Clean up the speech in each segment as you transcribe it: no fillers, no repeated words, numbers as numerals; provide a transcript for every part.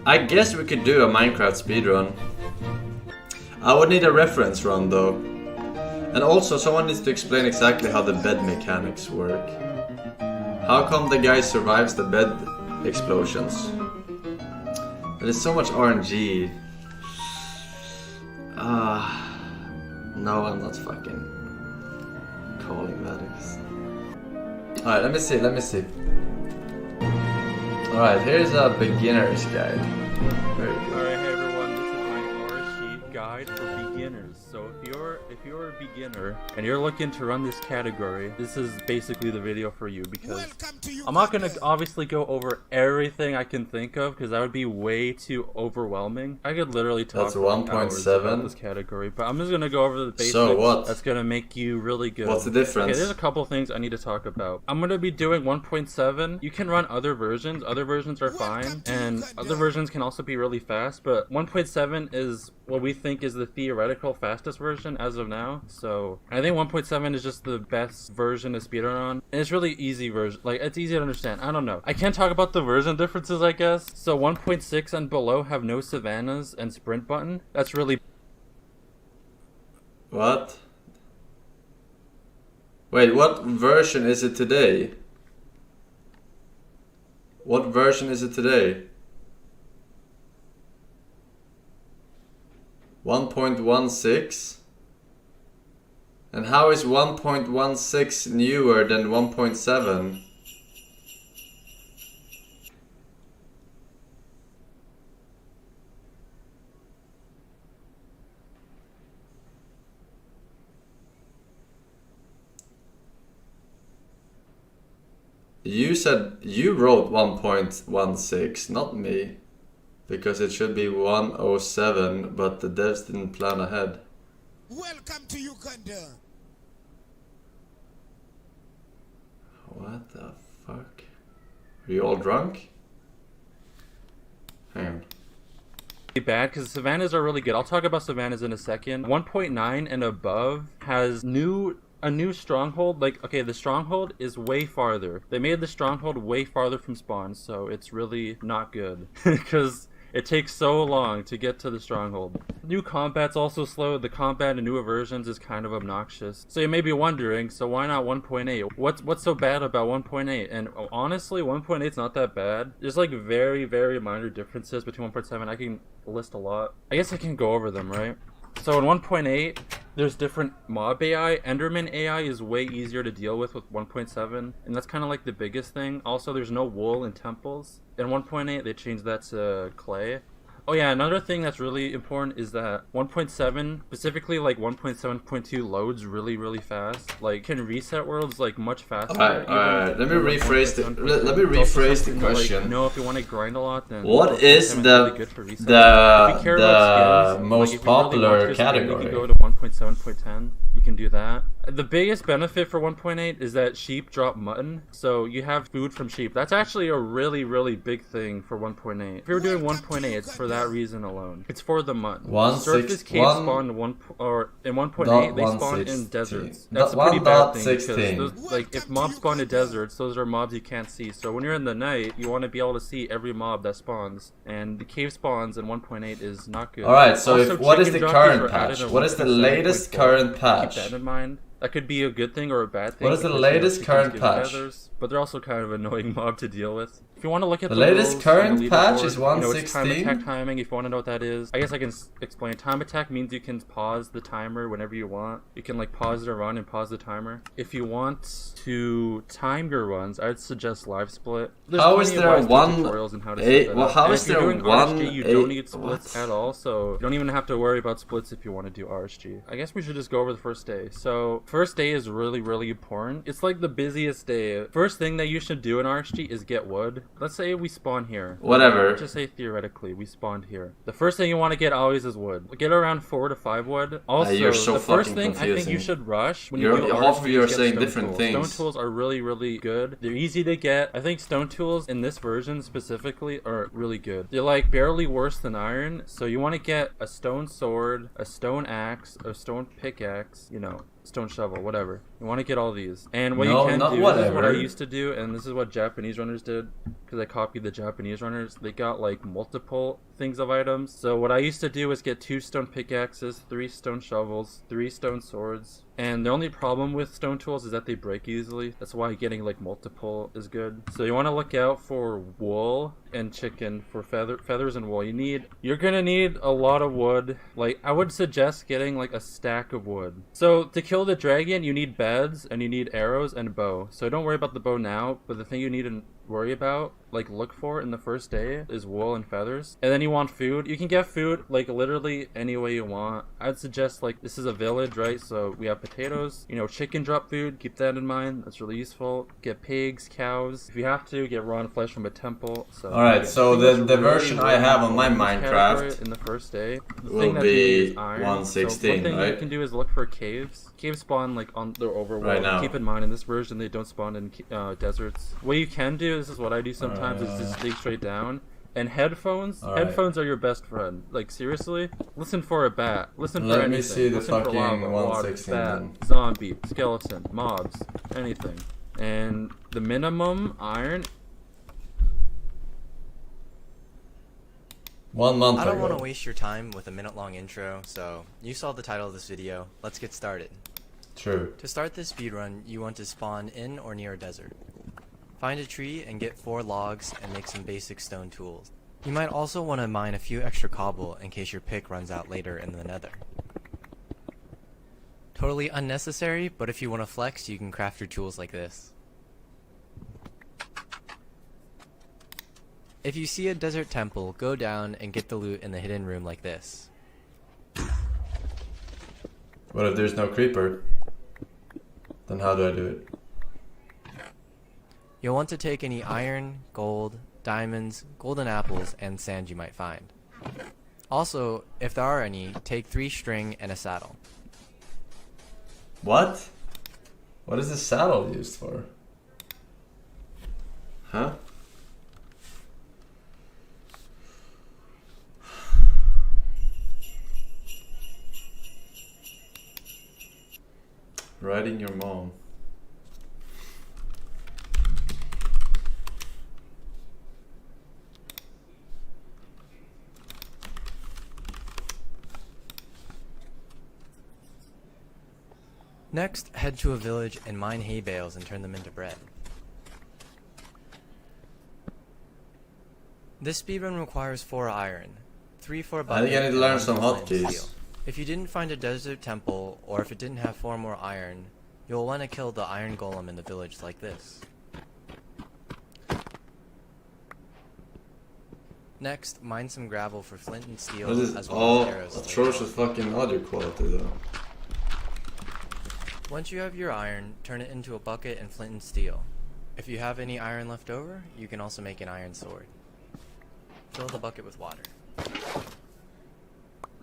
I guess we could do a Minecraft speedrun. I would need a reference run though. And also someone needs to explain exactly how the bed mechanics work. How come the guy survives the bed explosions? There's so much RNG. No, I'm not fucking calling that. Alright, let me see. Alright, here's a beginner's guide. Very good. Alright, hey everyone, this is my RC guide for beginners. So if you're a beginner and you're looking to run this category, this is basically the video for you, because I'm not gonna obviously go over everything I can think of because that would be way too overwhelming. I could literally talk for hours about this category, but I'm just gonna go over the basics. So what? That's gonna make you really good. What's the difference? Okay, there's a couple things I need to talk about. I'm gonna be doing 1.7. You can run other versions. Other versions are fine, and other versions can also be really fast, but 1.7 is what we think is the theoretical fastest version as of now. So I think 1.7 is just the best version to speedrun on, and it's really easy version. Like, it's easy to understand. I don't know. I can't talk about the version differences, I guess. So 1.6 and below have no savannas and sprint button. That's really... What? Wait, what version is it today? What version is it today? 1.16? And how is 1.16 newer than 1.7? You said you wrote 1.16, not me. Because it should be 107, but the devs didn't plan ahead. Welcome to Uganda. What the fuck? Are you all drunk? Hang on. Bad because savannas are really good. I'll talk about savannas in a second. 1.9 and above has a new stronghold. Like, okay, the stronghold is way farther. They made the stronghold way farther from spawn, so it's really not good because it takes so long to get to the stronghold. New combat's also slow. The combat in newer versions is kind of obnoxious. So you may be wondering, so why not 1.8? What's so bad about 1.8? And honestly, 1.8 is not that bad. There's like very, very minor differences between 1.7. I can list a lot. I guess I can go over them, right? So in 1.8, there's different mob AI. Enderman AI is way easier to deal with 1.7, and that's kind of like the biggest thing. Also, there's no wool in temples. In 1.8, they changed that to clay. Oh yeah, another thing that's really important is that 1.7, specifically like 1.7.2 loads really, really fast. Like, can reset worlds like much faster. Alright, let me rephrase the question. Like, no, if you want to grind a lot, then what is the most popular category? You can go to 1.7.10. You can do that. The biggest benefit for 1.8 is that sheep drop mutton, so you have food from sheep. That's actually a really, really big thing for 1.8. If you're doing 1.8, it's for that reason alone. It's for the mutton. Surface caves spawn in 1.8, they spawn in deserts. That's a pretty bad thing because like, if mobs spawn in deserts, those are mobs you can't see. So when you're in the night, you want to be able to see every mob that spawns, and the cave spawns in 1.8 is not good. Alright, so what is the current patch? What is the latest current patch? Keep that in mind. That could be a good thing or a bad thing. What is the latest current patch? But they're also kind of an annoying mob to deal with. If you want to look at the latest rules, current patch is 1.16. It's time attack timing. If you want to know what that is, I guess I can explain. Time attack means you can pause the timer whenever you want. You can like pause the run and pause the timer. If you want to time your runs, I'd suggest live split. There's how is there tutorials on how to set that up. How is there RSG, you don't need splits at all, so you don't even have to worry about splits if you want to do RSG. I guess we should just go over the first day. So first day is really, really important. It's like the busiest day. First thing that you should do in RSG is get wood. Let's say we spawn here. Whatever. Let's just say theoretically we spawned here. The first thing you want to get always is wood. Get around 4 to 5 wood. Also, you're so the first thing confusing. I think you should rush when half of you are saying different things. Stone tools are really, really good. They're easy to get. I think stone tools in this version specifically are really good. They're like barely worse than iron. So you want to get a stone sword, a stone axe, a stone pickaxe, you know, stone shovel, whatever. You want to get all these. And what No, you can not do, this is what I whatever. used to do, and this is what Japanese runners did, because I copied the Japanese runners. They got like multiple things of items. So what I used to do was get 2 stone pickaxes, 3 stone shovels, 3 stone swords. And the only problem with stone tools is that they break easily. That's why getting like multiple is good. So you want to look out for wool and chicken for feathers and wool. You're gonna need a lot of wood. Like, I would suggest getting like a stack of wood. So to kill the dragon, you need beds and you need arrows and a bow. So don't worry about the bow now, but the thing you need to worry about, like look for in the first day, is wool and feathers. And then you want food. You can get food like literally any way you want. I'd suggest, like, this is a village, right? So we have potatoes, you know, chicken drop food, keep that in mind. That's really useful. Get pigs, cows. If you have to, get raw flesh from a temple. So Alright, so the version I have on my Minecraft in the first day will be 116, one thing right? you can do is look for caves. Caves spawn like on the overworld. Right now. Keep in mind, in this version they don't spawn in deserts. What you can do, this is what I do sometimes, is just dig straight down. And headphones, headphones are your best friend. Like, seriously, listen for a bat. Listen for anything. Let me see the listen for fucking lava, water, 116 bat, then. zombie, skeleton, mobs, anything. And the minimum iron. 1 month I don't ago. want to waste your time with a minute-long intro, so you saw the title of this video. Let's get started. True. To start this speedrun, you want to spawn in or near a desert. Find a tree and get 4 logs and make some basic stone tools. You might also want to mine a few extra cobble in case your pick runs out later in the nether. Totally unnecessary, but if you want to flex, you can craft your tools like this. If you see a desert temple, go down and get the loot in the hidden room like this. What if there's no creeper? Then how do I do it? You'll want to take any iron, gold, diamonds, golden apples, and sand you might find. Also, if there are any, take 3 string and a saddle. What? What is this saddle used for? Huh? Riding your mom. Next, head to a village and mine hay bales and turn them into bread. This speedrun requires 4 iron, 3 for a bucket, I think I need to and learn 1 some for flint and hotkeys. steel. If you didn't find a desert temple, or if it didn't have 4 more iron, you'll want to kill the iron golem in the village like this. Next, mine some gravel for flint and steel, What is as this well all as arrows. to later atrocious on. fucking audio quality though? Once you have your iron, turn it into a bucket and flint and steel. If you have any iron left over, you can also make an iron sword. Fill the bucket with water.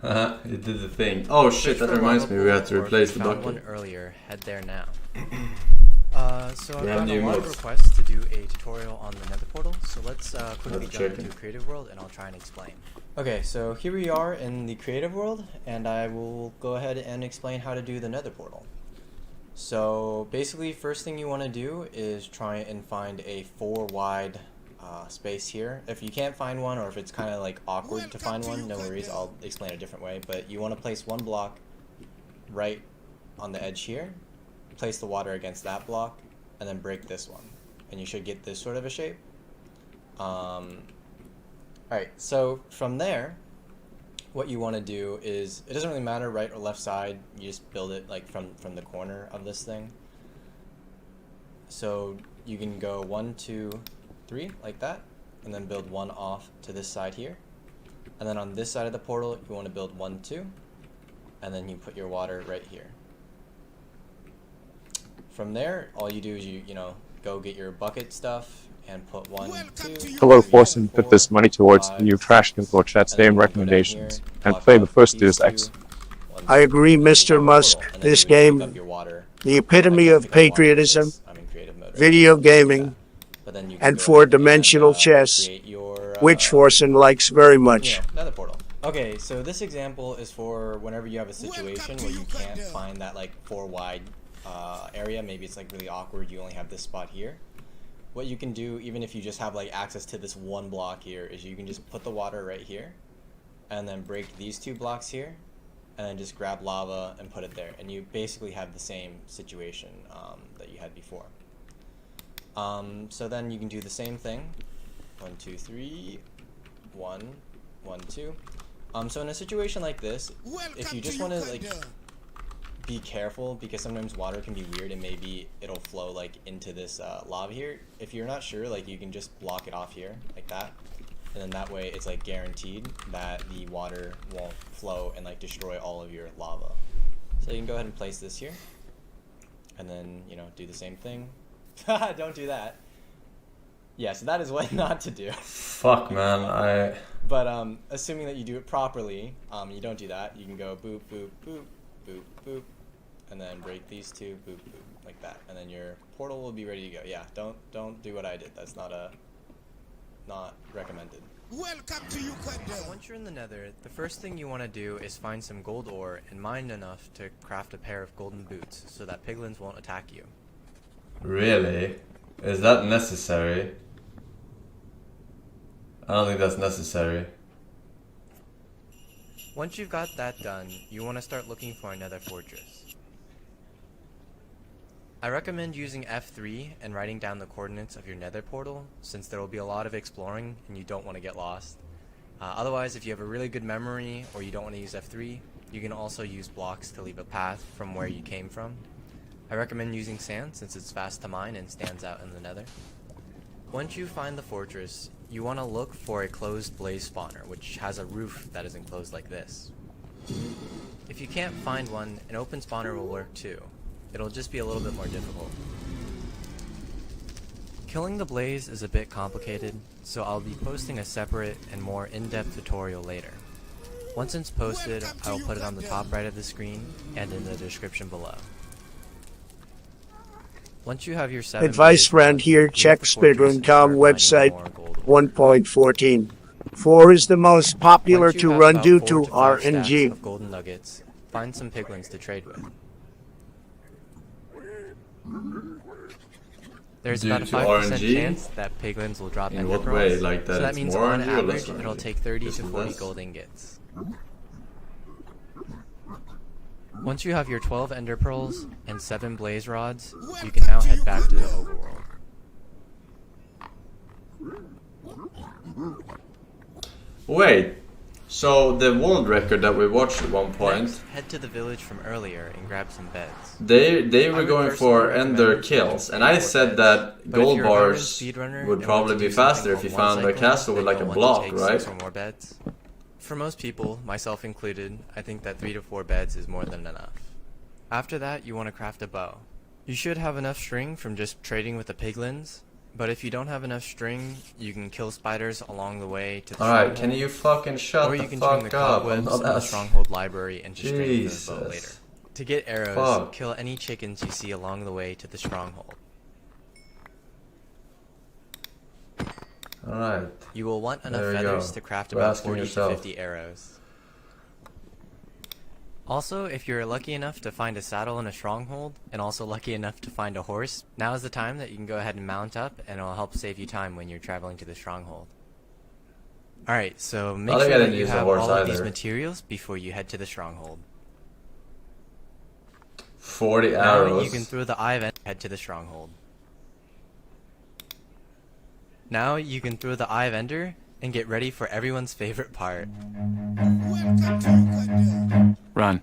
Haha, it did the thing. Oh shit, Search that for a reminds lava me, we pool, have to or if replace you the found one bucket. earlier, head there now. So I've We have gotten a new lot of mods. requests to do a tutorial on the nether portal, so let's quickly Nether jump chicken. into creative world and I'll try and explain. Okay, so here we are in the creative world, and I will go ahead and explain how to do the nether portal. So basically, first thing you want to do is try and find a 4 wide space here. If you can't find one, or if it's kind of like awkward to find one, no worries, I'll explain a different way. But you want to place 1 block right on the edge here, place the water against that block, and then break this one, and you should get this sort of a shape. Alright, so from there, what you want to do is, it doesn't really matter right or left side, you just build it like from the corner of this thing. So you can go 1, 2, 3 like that, and then build 1 off to this side here. And then on this side of the portal, you want to build 1, 2, and then you put your water right here. From there, all you do is you go get your bucket stuff and put 1, 2. Hello, 3, Forsen, put 4, this money towards the 5, new trash can for chat's and then name you go down recommendations, here, and block play the off first these Deus 2, Ex. 1, I agree, 2, Mr. 3, Musk. and then This you pick up game, your water. the epitome of Pick up water patriotism, because I'm in creative mode right video now. gaming, But then you can and go ahead four-dimensional chess, create your, which Forsen likes very much. nether portal. Okay, so this example is for whenever you have a situation where you can't find that like 4 wide area. Maybe it's like really awkward. You only have this spot here. What you can do, even if you just have like access to this one block here, is you can just put the water right here, and then break these 2 blocks here, and then just grab lava and put it there, and you basically have the same situation that you had before. So then you can do the same thing. 1, 2, 3, 1, 1, 2. So in a situation like this, if you just want to like be careful, because sometimes water can be weird and maybe it'll flow like into this lava here. If you're not sure, like you can just block it off here like that, and then that way it's like guaranteed that the water won't flow and like destroy all of your lava. So you can go ahead and place this here, and then do the same thing. Don't do that. Yeah, so that is what not to do. Fuck, man, But assuming that you do it properly, you don't do that. You can go boop, boop, boop, boop, boop, and then break these 2, boop, boop, like that, and then your portal will be ready to go. Yeah, don't do what I did. That's not recommended. Welcome to Uganda. Once you're in the Nether, the first thing you want to do is find some gold ore and mine enough to craft a pair of golden boots so that piglins won't attack you. Really? Is that necessary? I don't think that's necessary. Once you've got that done, you want to start looking for another fortress. I recommend using F3 and writing down the coordinates of your nether portal, since there will be a lot of exploring and you don't want to get lost. Otherwise, if you have a really good memory or you don't want to use F3, you can also use blocks to leave a path from where you came from. I recommend using sand since it's fast to mine and stands out in the nether. Once you find the fortress, you want to look for a closed blaze spawner, which has a roof that is enclosed like this. If you can't find one, an open spawner will work too. It'll just be a little bit more difficult. Killing the blaze is a bit complicated, so I'll be posting a separate and more in-depth tutorial later. Once it's posted, I will put it on the top right of the screen and in the description below. Once you have your 7 Advice round here, check Speedrun.com website 1.14. 4 is the most popular to run due to RNG. Of golden nuggets, find some piglins to trade with. There's about a 5% chance that piglins will drop ender pearls, way? Like that so that it's means more on RNG or average less it'll RNG? take 30 Just to 40 less? gold ingots. Once you have your 12 ender pearls and 7 blaze rods, you can now head back to the overworld. Wait, so the world record that we watched at one point, Next, head to the village from earlier and grab some beds. they I were would going personally for recommend ender using kills, and 4 I said beds. that But if gold you're a veteran bars speedrunner would and probably want to be do faster something if you called found a one castle cycling, with like a then you'll block, want to take right? 6 or more beds. For most people, myself included, I think that 3 to 4 beds is more than enough. After that, you want to craft a bow. You should have enough string from just trading with the piglins, but if you don't have enough string, you can kill spiders along the way to the Alright, stronghold, can you fucking shut or the you can turn the fuck up? I'm cobwebs not in the asking. stronghold library into string for the bow later. Jesus. To get arrows, Fuck. kill any chickens you see along the way to the stronghold. Alright. You will want enough There we feathers go. to craft You're about asking 40 yourself. to 50 arrows. Also, if you're lucky enough to find a saddle in a stronghold, and also lucky enough to find a horse, now is the time that you can go ahead and mount up, and it'll help save you time when you're traveling to the stronghold. Alright, so make I think I sure that didn't you use a have horse all of these either. materials before you head to the stronghold. 40 Now arrows. you can throw the Eye of Ender and head to the stronghold. Now you can throw the Eye of Ender and get ready for everyone's favorite part. Welcome to Uganda. Run.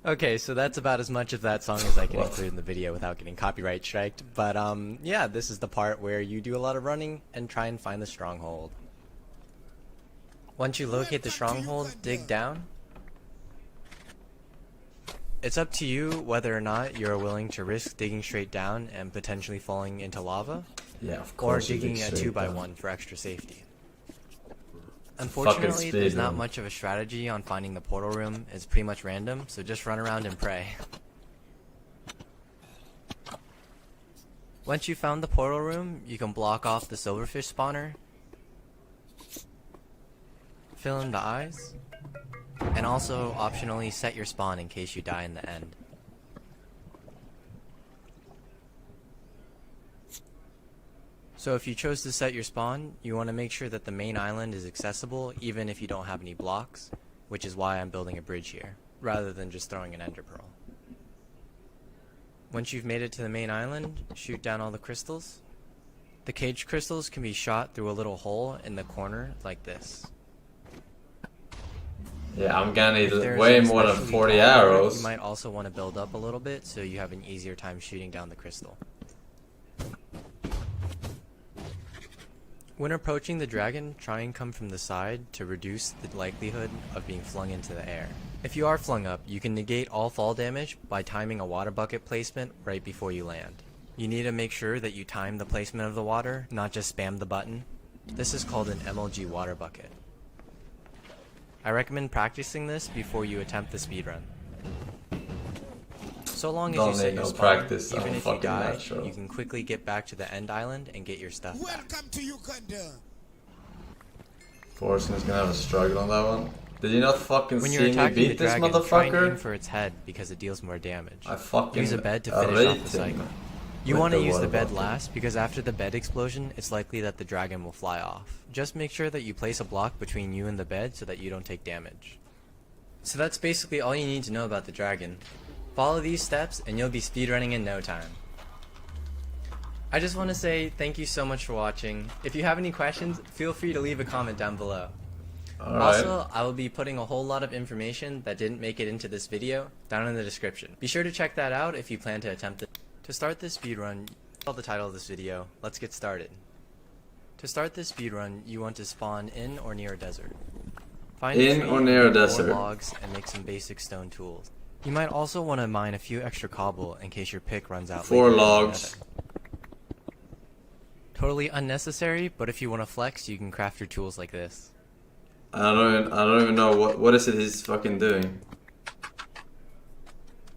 Okay, so that's about as much of that song as I can include in the video without getting copyright striked. But yeah, this is the part where you do a lot of running and try and find the stronghold. Once you locate the stronghold, dig down. It's up to you whether or not you're willing to risk digging straight down and potentially falling into lava, Yeah, of or course. you digging dig a straight 2x1 down. for extra safety. Fucking Unfortunately, there's not speedrun. much of a strategy on finding the portal room. It's pretty much random, so just run around and pray. Once you found the portal room, you can block off the silverfish spawner, fill in the eyes, and also optionally set your spawn in case you die in the end. So if you chose to set your spawn, you want to make sure that the main island is accessible even if you don't have any blocks, which is why I'm building a bridge here, rather than just throwing an ender pearl. Once you've made it to the main island, shoot down all the crystals. The cage crystals can be shot through a little hole in the corner like this. Yeah, I'm gonna If need there's way an more than especially 40 tall one, arrows. You might also want to build up a little bit so you have an easier time shooting down the crystal. When approaching the dragon, try and come from the side to reduce the likelihood of being flung into the air. If you are flung up, you can negate all fall damage by timing a water bucket placement right before you land. You need to make sure that you time the placement of the water, not just spam the button. This is called an MLG water bucket. I recommend practicing this before you attempt the speedrun. So long as Don't you set need your no spawn, practice, I'm even if you fucking die, natural. you can quickly get back to the end island and get your stuff back. Welcome to Uganda. Forsen is gonna have a struggle on that one. Did you not fucking When see you're me attacking the beat this dragon, try and aim motherfucker? for its head because it deals more damage. I fucking Use a bed to finish off the cycle. You with want to the use the water bed bucket. last because after the bed explosion, it's likely that the dragon will fly off. Just make sure that you place a block between you and the bed so that you don't take damage. So that's basically all you need to know about the dragon. Follow these steps and you'll be speedrunning in no time. I just want to say thank you so much for watching. If you have any questions, feel free to leave a comment down below. Alright. Also, I will be putting a whole lot of information that didn't make it into this video down in the description. Be sure to check that out if you plan to attempt it. To start this speedrun, tell the title of this video. Let's get started. To start this speedrun, you want to spawn in or near a desert. Find In a tree, or near a get 4 desert. logs, and make some basic stone tools. You might also want to mine a few extra cobble in case your pick runs out. 4 later in the logs. nether. Totally unnecessary, but if you want to flex, you can craft your tools like this. I don't even know what is it he's fucking doing.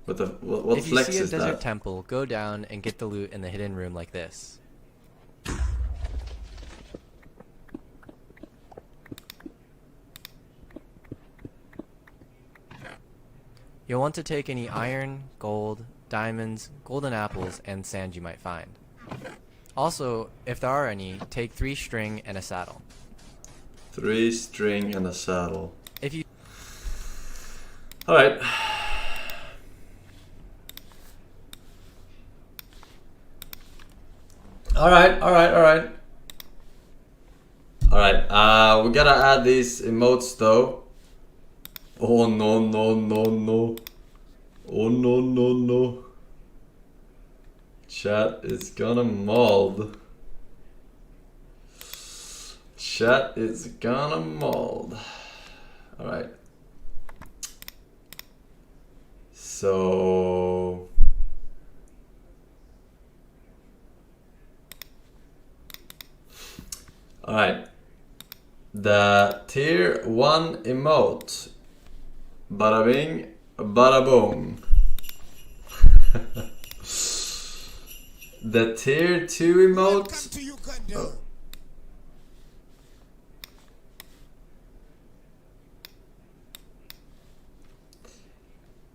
What If you flex see a is desert that? temple, go down and get the loot in the hidden room like this. You'll want to take any iron, gold, diamonds, golden apples, and sand you might find. Also, if there are any, take 3 string and a saddle. 3 string and a saddle. If you Alright. Alright. We gotta add these emotes though. Oh no. Oh no. Chat is gonna mold. Chat is gonna mold. Alright. So alright. The tier 1 emote. Bada bing, bada boom. The tier 2 Welcome emote. to Uganda. Oh.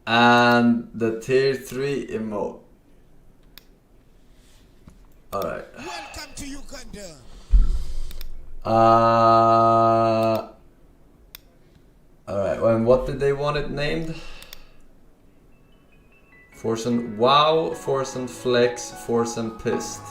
And the tier 3 emote. Alright. Welcome to Uganda. Alright, and what did they want it named? Forsen Wow, Forsen Flex, Forsen Pissed.